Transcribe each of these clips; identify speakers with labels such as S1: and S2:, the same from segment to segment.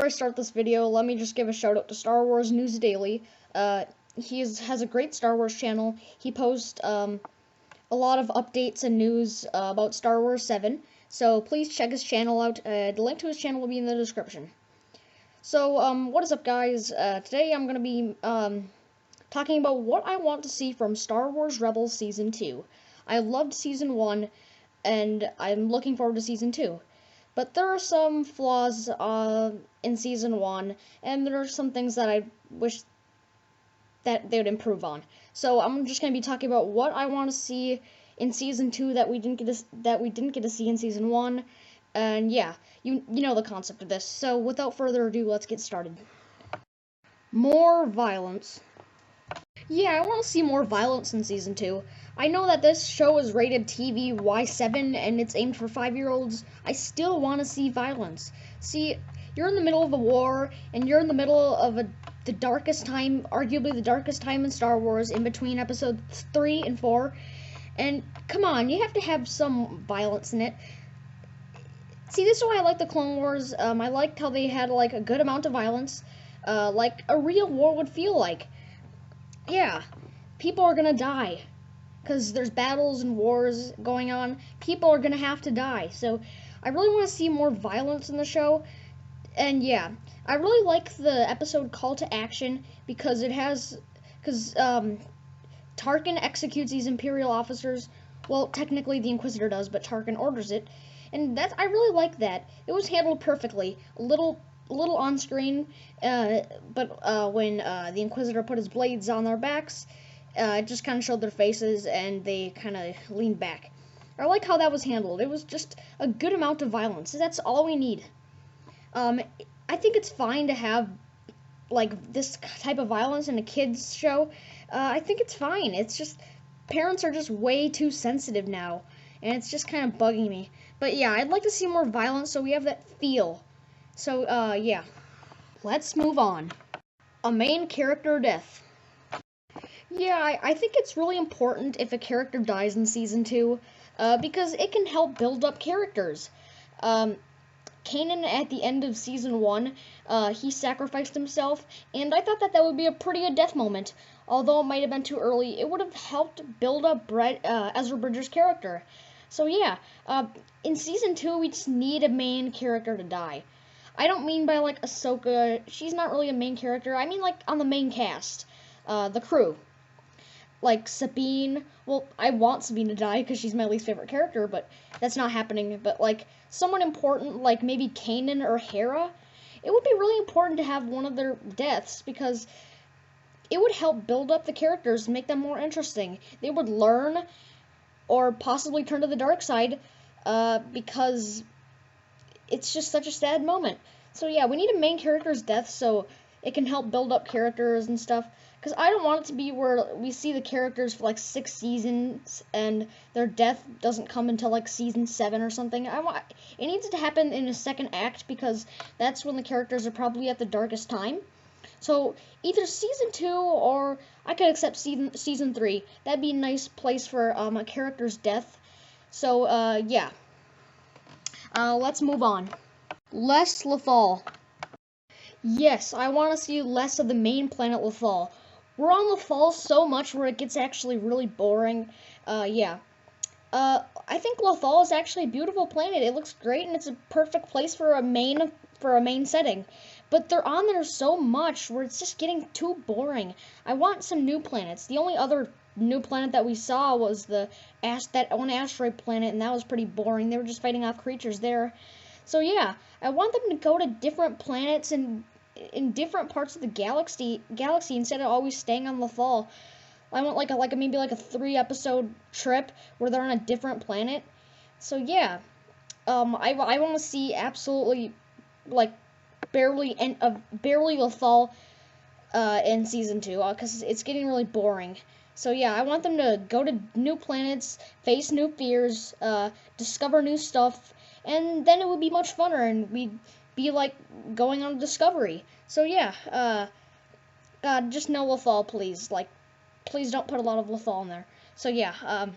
S1: I start this video, let me just give a shout out to Star Wars News Daily. He has a great Star Wars channel. He posts a lot of updates and news about Star Wars 7. So please check his channel out. The link to his channel will be in the description. So, what is up, guys? Today I'm going to be talking about what I want to see from Star Wars Rebels Season 2. I loved Season 1, and I'm looking forward to Season 2. But there are some flaws in Season 1, and there are some things that I wish that they would improve on. So I'm just going to be talking about what I want to see in Season 2 that we didn't get to see in Season 1. And yeah, you know the concept of this. So without further ado, let's get started. More violence. Yeah, I want to see more violence in Season 2. I know that this show is rated TV Y7 and it's aimed for 5-year-olds. I still want to see violence. See, you're in the middle of a war, and you're in the middle of the darkest time, arguably the darkest time in Star Wars, in between episodes 3 and 4. And come on, you have to have some violence in it. See, this is why I like the Clone Wars. I liked how they had like a good amount of violence, like a real war would feel like. Yeah, people are gonna die, because there's battles and wars going on. People are gonna have to die, so I really want to see more violence in the show. And yeah, I really like the episode Call to Action, because Tarkin executes these Imperial officers. Well, technically the Inquisitor does, but Tarkin orders it, and I really like that. It was handled perfectly. A little on screen, but when the Inquisitor put his blades on their backs, it just kind of showed their faces and they kind of leaned back. I like how that was handled. It was just a good amount of violence. That's all we need. I think it's fine to have like this type of violence in a kids show. I think it's fine. It's just parents are just way too sensitive now, and it's just kind of bugging me. But yeah, I'd like to see more violence so we have that feel. So, yeah. Let's move on. A main character death. Yeah, I think it's really important if a character dies in Season 2, because it can help build up characters. Kanan, at the end of Season 1, he sacrificed himself, and I thought that would be a pretty good death moment. Although it might have been too early, it would have helped build up Ezra Bridger's character. So yeah, in Season 2, we just need a main character to die. I don't mean by, like, Ahsoka. She's not really a main character. I mean, like, on the main cast. The crew. Like, Sabine. Well, I want Sabine to die because she's my least favorite character, but that's not happening. But, like, someone important, like maybe Kanan or Hera, it would be really important to have one of their deaths, because it would help build up the characters and make them more interesting. They would learn or possibly turn to the dark side, because it's just such a sad moment. So yeah, we need a main character's death so it can help build up characters and stuff. Because I don't want it to be where we see the characters for like 6 seasons and their death doesn't come until like Season 7 or something. It needs to happen in a second act, because that's when the characters are probably at the darkest time. So either Season 2 or I could accept Season 3. That'd be a nice place for a character's death. So yeah. Let's move on. Less Lothal. Yes, I want to see less of the main planet Lothal. We're on Lothal so much where it gets actually really boring. Yeah. I think Lothal is actually a beautiful planet. It looks great, and it's a perfect place for a main setting. But they're on there so much where it's just getting too boring. I want some new planets. The only other new planet that we saw was that one asteroid planet, and that was pretty boring. They were just fighting off creatures there. So yeah, I want them to go to different planets and in different parts of the galaxy instead of always staying on Lothal. I want maybe like a 3-episode trip where they're on a different planet. So yeah, I want to see absolutely like barely Lothal in Season 2, because it's getting really boring. So yeah, I want them to go to new planets, face new fears, discover new stuff, and then it would be much funner, and we'd be like going on a discovery. So yeah, God, just no Lothal, please. Like, please don't put a lot of Lothal in there. So yeah,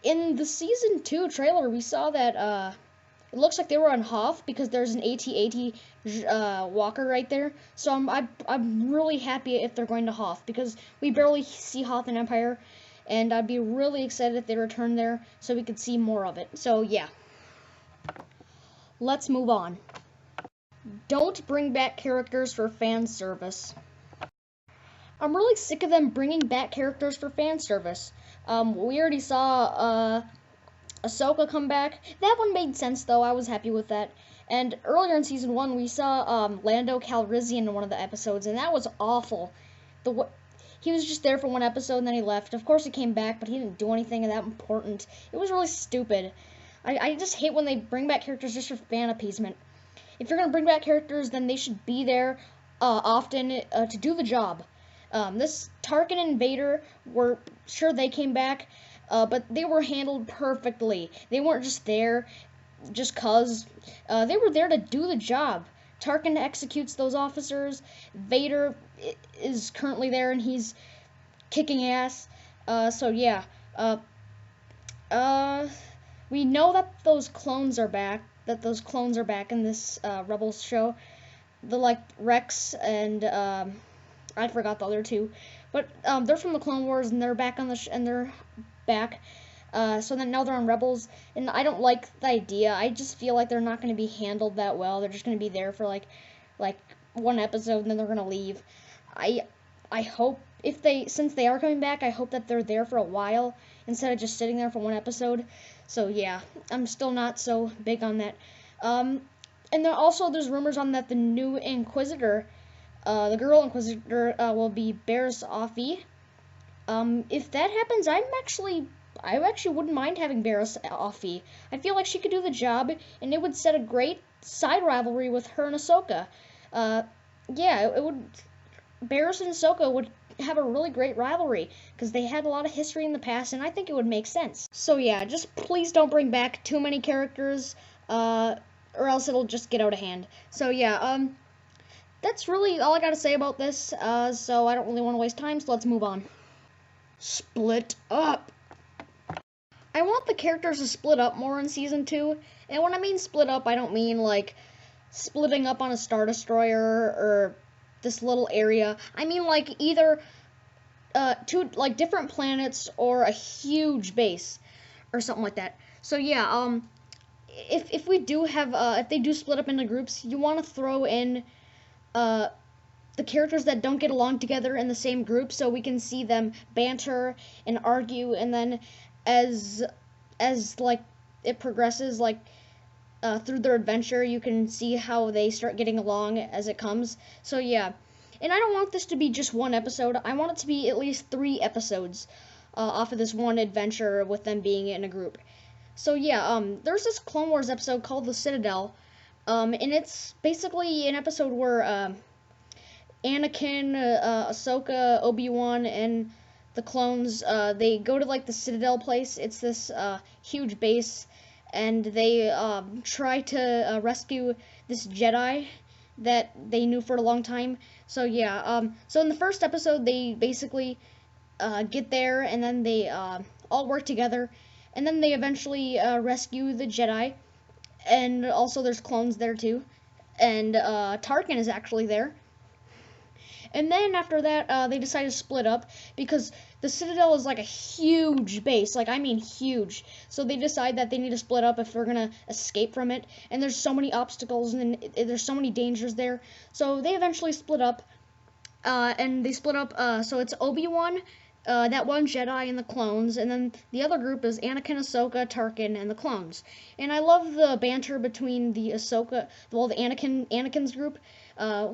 S1: in the Season 2 trailer, we saw that it looks like they were on Hoth because there's an AT-AT walker right there. So I'm really happy if they're going to Hoth because we barely see Hoth in Empire, and I'd be really excited if they return there so we could see more of it. So yeah, let's move on. Don't bring back characters for fan service. I'm really sick of them bringing back characters for fan service. We already saw Ahsoka come back. That one made sense though. I was happy with that. And earlier in season 1, we saw Lando Calrissian in one of the episodes, and that was awful. He was just there for one episode and then he left. Of course he came back, but he didn't do anything that important. It was really stupid. I just hate when they bring back characters just for fan appeasement. If you're gonna bring back characters, then they should be there often to do the job. This Tarkin and Vader were sure they came back, but they were handled perfectly. They weren't just there just cause. They were there to do the job. Tarkin executes those officers. Vader is currently there and he's kicking ass. So yeah. We know that those clones are back. That those clones are back in this Rebels show. The like Rex and I forgot the other two, but they're from the Clone Wars and they're back on the and they're back. So then now they're on Rebels, and I don't like the idea. I just feel like they're not going to be handled that well. They're just going to be there for like one episode and then they're going to leave. I hope since they are coming back, I hope that they're there for a while instead of just sitting there for one episode. So yeah, I'm still not so big on that. And then also there's rumors on that the new Inquisitor, the girl Inquisitor, will be Barriss Offee. If that happens, I actually wouldn't mind having Barriss Offee. I feel like she could do the job, and it would set a great side rivalry with her and Ahsoka. Yeah, it would. Barriss and Ahsoka would have a really great rivalry because they had a lot of history in the past, and I think it would make sense. So yeah, just please don't bring back too many characters, or else it'll just get out of hand. So yeah, that's really all I gotta say about this. So I don't really want to waste time, so let's move on. Split up. I want the characters to split up more in season 2, and when I mean split up, I don't mean like splitting up on a Star Destroyer or this little area. I mean like either two like different planets or a huge base or something like that. So yeah, if we do have if they do split up into groups, you want to throw in the characters that don't get along together in the same group so we can see them banter and argue, and then as like it progresses, like through their adventure, you can see how they start getting along as it comes. So yeah, and I don't want this to be just one episode. I want it to be at least 3 episodes off of this one adventure with them being in a group. So yeah, there's this Clone Wars episode called The Citadel, and it's basically an episode where Anakin, Ahsoka, Obi-Wan, and the clones, they go to like the Citadel place. It's this huge base, and they try to rescue this Jedi that they knew for a long time. So yeah, so in the first episode, they basically get there, and then they all work together, and then they eventually rescue the Jedi, and also there's clones there too, and Tarkin is actually there. And then after that, they decide to split up because the Citadel is like a huge base, like I mean huge. So they decide that they need to split up if they're gonna escape from it. And there's so many obstacles and there's so many dangers there. So they eventually split up, and they split up. So it's Obi-Wan, that one Jedi, and the clones, and then the other group is Anakin, Ahsoka, Tarkin, and the clones. And I love the banter between the Anakin's group.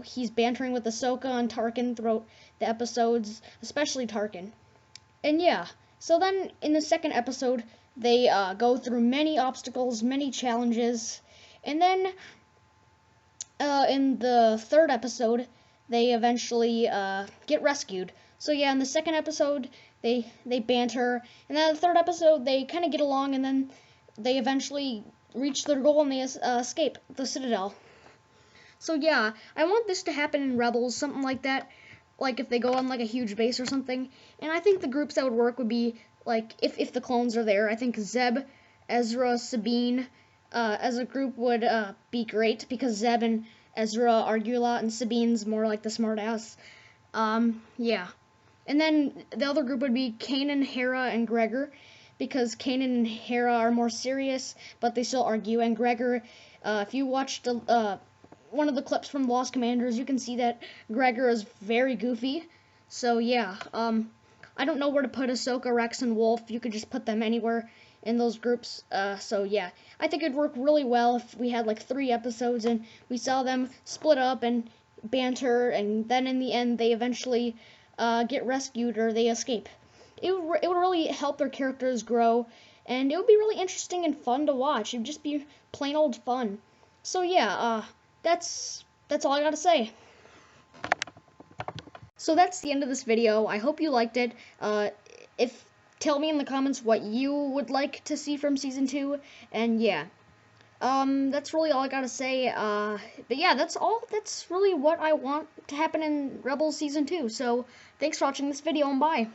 S1: He's bantering with Ahsoka and Tarkin throughout the episodes, especially Tarkin. And yeah, so then in the second episode, they go through many obstacles, many challenges, and then in the third episode, they eventually get rescued. So yeah, in the second episode, they banter, and then in the third episode, they kind of get along, and then they eventually reach their goal and they escape the Citadel. So yeah, I want this to happen in Rebels, something like that, like if they go on like a huge base or something. And I think the groups that would work would be like if the clones are there. I think Zeb, Ezra, Sabine, as a group would be great because Zeb and Ezra argue a lot, and Sabine's more like the smartass. Yeah. And then the other group would be Kanan, Hera, and Gregor, because Kanan and Hera are more serious, but they still argue. And Gregor, if you watched one of the clips from Lost Commanders, you can see that Gregor is very goofy. So yeah, I don't know where to put Ahsoka, Rex, and Wolf. You could just put them anywhere in those groups. So yeah, I think it'd work really well if we had like 3 episodes and we saw them split up and banter, and then in the end they eventually get rescued or they escape. It would really help their characters grow, and it would be really interesting and fun to watch. It would just be plain old fun. So yeah, that's all I gotta say. So that's the end of this video. I hope you liked it. If tell me in the comments what you would like to see from season 2, and yeah. That's really all I gotta say, but yeah, that's really what I want to happen in Rebels Season 2, so thanks for watching this video, and bye!